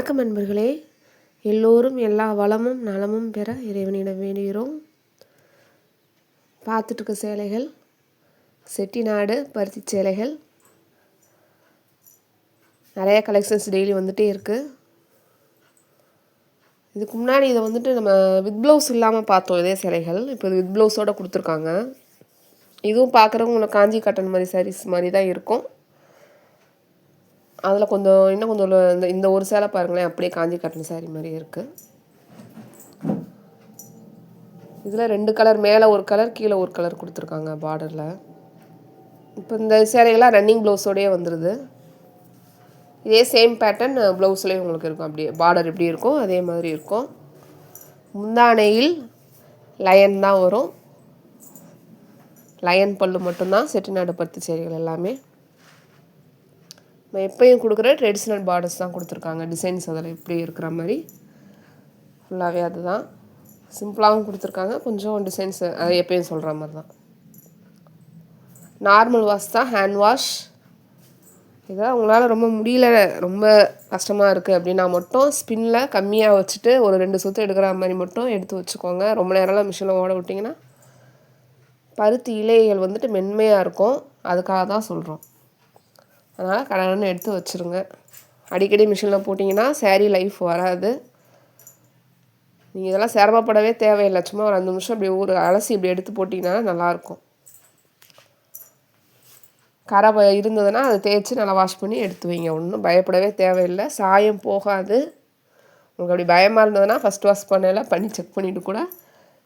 வணக்கம் நண்பர்களே, எல்லோரும் எல்லா வளமும் நலமும் பெற இறைவனிடம் வேண்டுகிறோம். பார்த்துட்டுருக்க சேலைகள் செட்டிநாடு பருத்தி சேலைகள் நிறைய கலெக்ஷன்ஸ் டெய்லி வந்துகிட்டே இருக்குது. இதுக்கு முன்னாடி இதை வந்துட்டு நம்ம வித் ப்ளவுஸ் இல்லாமல் பார்த்தோம். இதே சேலைகள் இப்போ இது வித் ப்ளவுஸோடு கொடுத்துருக்காங்க. இதுவும் பார்க்குறவங்க உங்களுக்கு காஞ்சி காட்டன் மாதிரி சாரீஸ் மாதிரி தான் இருக்கும். அதில் இன்னும் கொஞ்சம் இந்த ஒரு சேலை பாருங்களேன், அப்படியே காஞ்சி காட்டன் சாரீ மாதிரி இருக்குது. இதில் 2 கலர், மேலே ஒரு கலர் கீழே ஒரு கலர் கொடுத்துருக்காங்க பார்டரில். இப்போ இந்த சேலைகள்லாம் ரன்னிங் ப்ளவுஸோடையே வந்துடுது. இதே சேம் பேட்டர்ன் ப்ளவுஸ்லேயும் உங்களுக்கு இருக்கும். அப்படியே பார்டர் எப்படி இருக்கும் அதே மாதிரி இருக்கும். முந்தானையில் லயன் தான் வரும். லயன் பல்லு மட்டும்தான் செட்டிநாடு பருத்தி சேலைகள் எல்லாமே. நம்ம எப்பயும் கொடுக்குற ட்ரெடிஷ்னல் பார்டர்ஸ் தான் கொடுத்துருக்காங்க. டிசைன்ஸ் அதில் இப்படி இருக்கிற மாதிரி ஃபுல்லாகவே அதுதான். சிம்பிளாகவும் கொடுத்துருக்காங்க, கொஞ்சம் டிசைன்ஸ் அதை எப்பயும் சொல்கிற மாதிரி தான். நார்மல் வாஷ் தான், ஹேண்ட் வாஷ். இதான் உங்களால் ரொம்ப முடியல, ரொம்ப கஷ்டமாக இருக்குது அப்படின்னா மட்டும் ஸ்பின்னில் கம்மியாக வச்சுட்டு ஒரு 2 சுற்று எடுக்கிற மாதிரி மட்டும் எடுத்து வச்சுக்கோங்க. ரொம்ப நேரம்லாம் மிஷினில் ஓட விட்டிங்கன்னா பருத்தி இலைகள் வந்துட்டு மென்மையாக இருக்கும். அதுக்காக தான் சொல்கிறோம். அதனால் கடகடன்னு எடுத்து வச்சுருங்க. அடிக்கடி மிஷினில் போட்டிங்கன்னா சேரீ லைஃப் வராது. நீங்கள் இதெல்லாம் சிரமப்படவே தேவையில்லை. சும்மா ஒரு 5 நிமிஷம் இப்படி ஒரு அலசி இப்படி எடுத்து போட்டிங்கன்னா நல்லாயிருக்கும். கரை இருந்ததுன்னா அதை தேய்ச்சி நல்லா வாஷ் பண்ணி எடுத்து வைங்க. ஒன்றும் பயப்படவே தேவையில்லை, சாயம் போகாது. உங்களுக்கு அப்படி பயமாக இருந்ததுன்னா ஃபஸ்ட் வாஷ் பண்ணி செக் பண்ணிவிட்டு கூட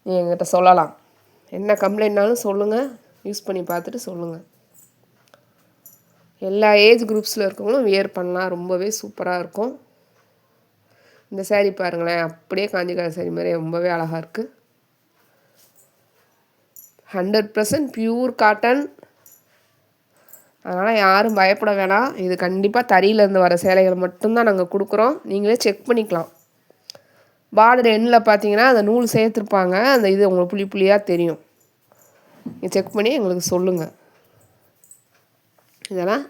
நீங்கள் எங்கிட்ட சொல்லலாம். என்ன கம்ப்ளைண்ட்னாலும் சொல்லுங்கள், யூஸ் பண்ணி பார்த்துட்டு சொல்லுங்கள். எல்லா ஏஜ் குரூப்ஸில் இருக்கவங்களும் வியர் பண்ணலாம், ரொம்பவே சூப்பராக இருக்கும். இந்த சேரீ பாருங்களேன், அப்படியே காஞ்சிக்கார சேரீ மாதிரி ரொம்பவே அழகாக இருக்குது. 100% பியூர் காட்டன். அதனால் யாரும் பயப்பட வேணாம். இது கண்டிப்பாக தறியிலேருந்து வர சேலைகள் மட்டும்தான் நாங்கள் கொடுக்குறோம். நீங்களே செக் பண்ணிக்கலாம். பார்டர் எண்ணில் பார்த்தீங்கன்னா அந்த நூல் சேர்த்துருப்பாங்க, அந்த இது உங்களுக்கு புள்ளி புள்ளியாக தெரியும். நீங்கள் செக் பண்ணி எங்களுக்கு சொல்லுங்கள். இதெல்லாம்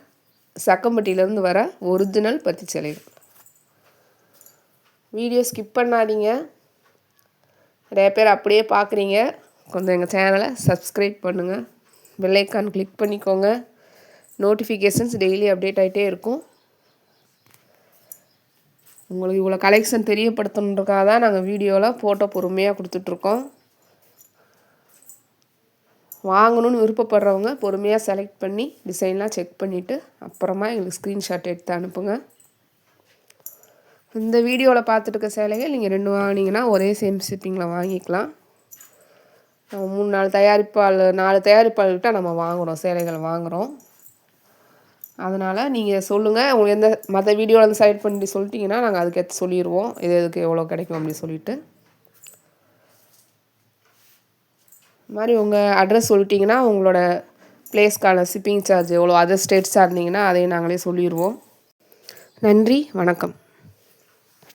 சக்கம்பட்டியிலேருந்து வர ஒரிஜினல் பருத்தி சேலைகள். வீடியோ ஸ்கிப் பண்ணாதீங்க. நிறைய பேர் அப்படியே பார்க்குறீங்க. கொஞ்சம் எங்கள் சேனலை சப்ஸ்கிரைப் பண்ணுங்கள், பெல் ஐக்கான் கிளிக் பண்ணிக்கோங்க. நோட்டிஃபிகேஷன்ஸ் டெய்லி அப்டேட் ஆகிட்டே இருக்கும். உங்களுக்கு இவ்வளோ கலெக்ஷன் தெரியப்படுத்தணுன்றக்காக தான் நாங்கள் வீடியோவில் ஃபோட்டோ பொறுமையாக கொடுத்துட்ருக்கோம். வாங்கணும்னு விருப்பப்படுறவங்க பொறுமையாக செலக்ட் பண்ணி டிசைன்லாம் செக் பண்ணிவிட்டு அப்புறமா எங்களுக்கு ஸ்க்ரீன்ஷாட் எடுத்து அனுப்புங்க. இந்த வீடியோவில் பார்த்துட்டு சேலைகள் நீங்கள் 2 வாங்கினீங்கன்னா ஒரே சேம் ஷிப்பிங்கில் வாங்கிக்கலாம். 4 தயாரிப்பாளர்கிட்ட நம்ம வாங்குகிறோம், சேலைகள் வாங்குகிறோம். அதனால் நீங்கள் சொல்லுங்கள், உங்களுக்கு எந்த மற்ற வீடியோவில் வந்து செலக்ட் பண்ணி சொல்லிட்டிங்கன்னா நாங்கள் அதுக்கேற்ற சொல்லிடுவோம், எதுக்கு எவ்வளோ கிடைக்கும் அப்படின்னு சொல்லிவிட்டு. இது மாதிரி உங்கள் அட்ரஸ் சொல்லிட்டிங்கன்னா உங்களோட ப்ளேஸ்க்கான ஷிப்பிங் சார்ஜ் எவ்வளோ, அதர் ஸ்டேட்ஸாக இருந்தீங்கன்னா அதையும் நாங்களே சொல்லிடுவோம். நன்றி, வணக்கம்.